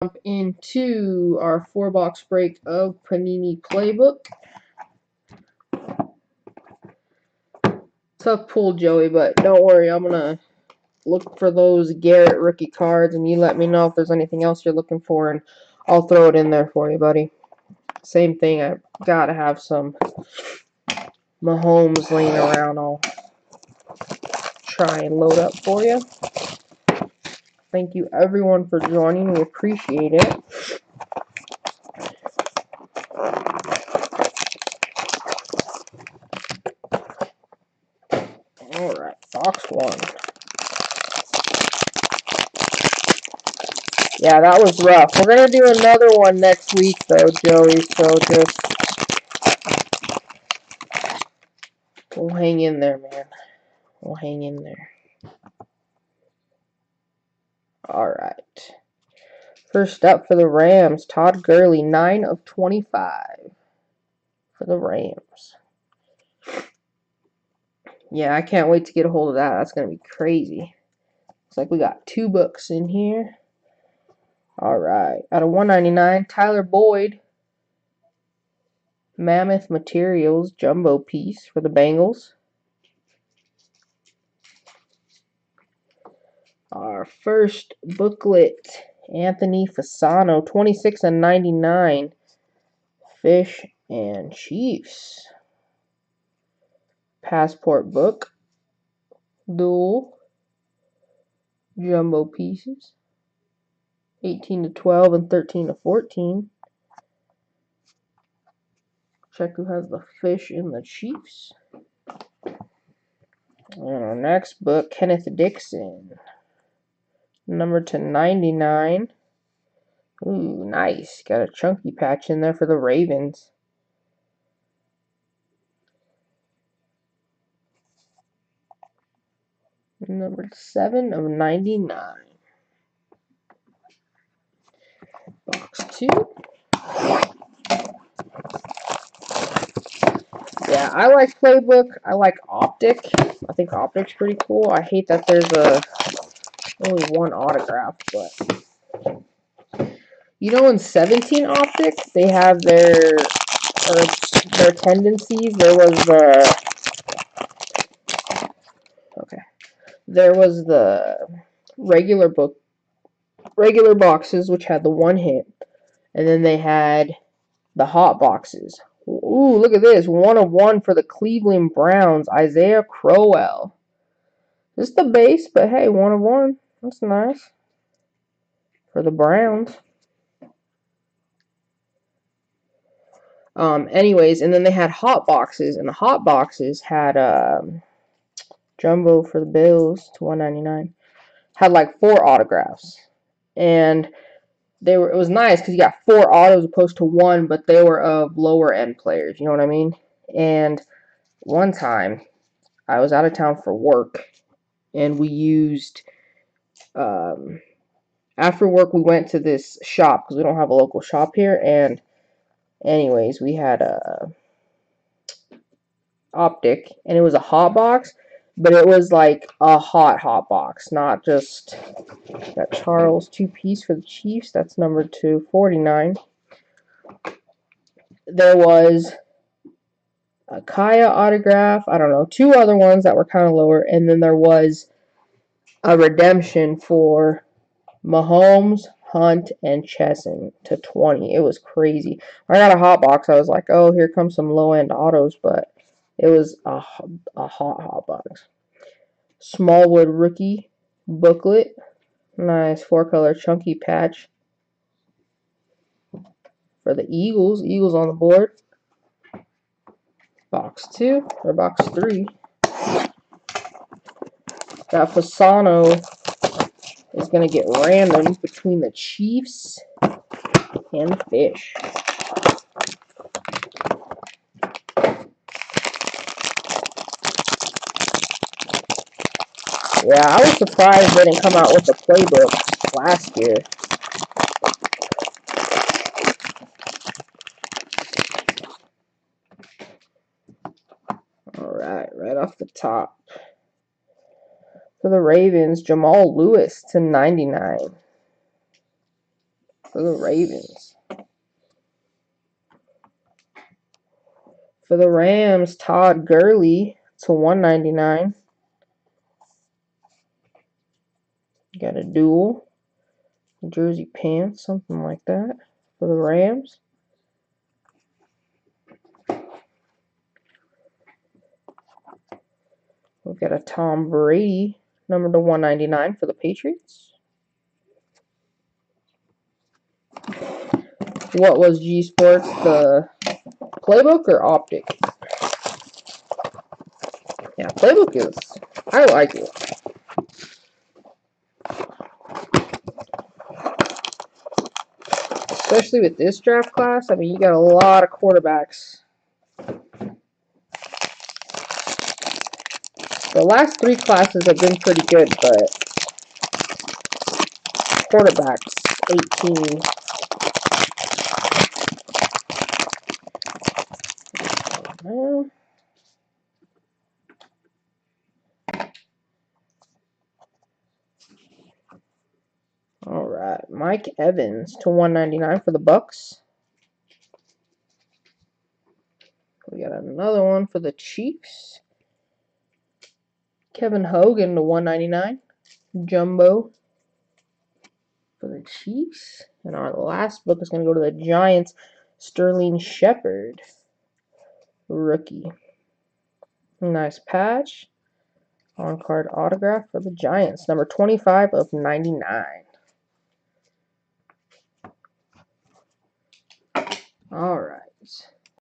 Jump into our 4-box break of Panini Playbook. Tough pull, Joey, but don't worry. I'm going to look for those Garrett rookie cards, and you let me know if there's anything else you're looking for, and I'll throw it in there for you, buddy. Same thing. I've got to have some Mahomes laying around. I'll try and load up for you. Thank you, everyone, for joining. We appreciate it. Alright, box one. Yeah, that was rough. We're going to do another one next week, though, Joey, so just we'll hang in there, man. We'll hang in there. Alright. First up for the Rams, Todd Gurley, 9 of 25 for the Rams. Yeah, I can't wait to get a hold of that. That's going to be crazy. Looks like we got 2 books in here. Alright. Out of 199, Tyler Boyd, Mammoth Materials, jumbo piece for the Bengals. Our first booklet, Anthony Fasano, 26 and 99, Fish and Chiefs. Passport book, dual, jumbo pieces, 18 to 12 and 13 to 14. Check who has the Fish and the Chiefs. And our next book, Kenneth Dixon, number to 99. Ooh, nice. Got a chunky patch in there for the Ravens. Number 7 of 99. Box 2. Yeah, I like Playbook. I like Optic. I think Optic's pretty cool. I hate that there's only one autograph, but you know, in 17 Optic, they have their tendencies. There was the regular boxes, which had the one hit, and then they had the hot boxes. Ooh, look at this. 1 of 1 for the Cleveland Browns, Isaiah Crowell. This is the base, but hey, 1 of 1. That's nice. For the Browns. Anyways, and then they had hot boxes, and the hot boxes had jumbo for the Bills to 199. Had like 4 autographs. And it was nice because you got 4 autos opposed to 1, but they were of lower end players, you know what I mean? And one time I was out of town for work, and we used after work we went to this shop because we don't have a local shop here, and anyways, we had a Optic, and it was a hot box, but it was like a hot box, not just that Charles 2-piece for the Chiefs. That's number 249. There was a Kaya autograph, I don't know, 2 other ones that were kind of lower, and then there was a redemption for Mahomes, Hunt, and Chesson to 20. It was crazy. I got a hot box. I was like, oh, here comes some low-end autos, but it was a hot box. Smallwood rookie booklet. Nice 4-color chunky patch for the Eagles. Eagles on the board. Box 2 or box 3. That Fasano is going to get random between the Chiefs and the Fish. Yeah, I was surprised they didn't come out with the Playbook last year. Alright, right off the top. For the Ravens, Jamal Lewis to 99. for the Ravens. For the Rams, Todd Gurley to 199. Got a dual. Jersey pants, something like that, for the Rams. We've got a Tom Brady, number to 199 for the Patriots. What was G Sports, the Playbook or Optic? Yeah, Playbook is, I like it. Especially with this draft class. I mean, you got a lot of quarterbacks. The last 3 classes have been pretty good, but quarterbacks, 18. All right, Mike Evans to 199 for the Bucks. We got another one for the Chiefs. Kevin Hogan to 199, jumbo for the Chiefs. And our last book is going to go to the Giants. Sterling Shepard, rookie. Nice patch. On-card autograph for the Giants, number 25 of 99. All right.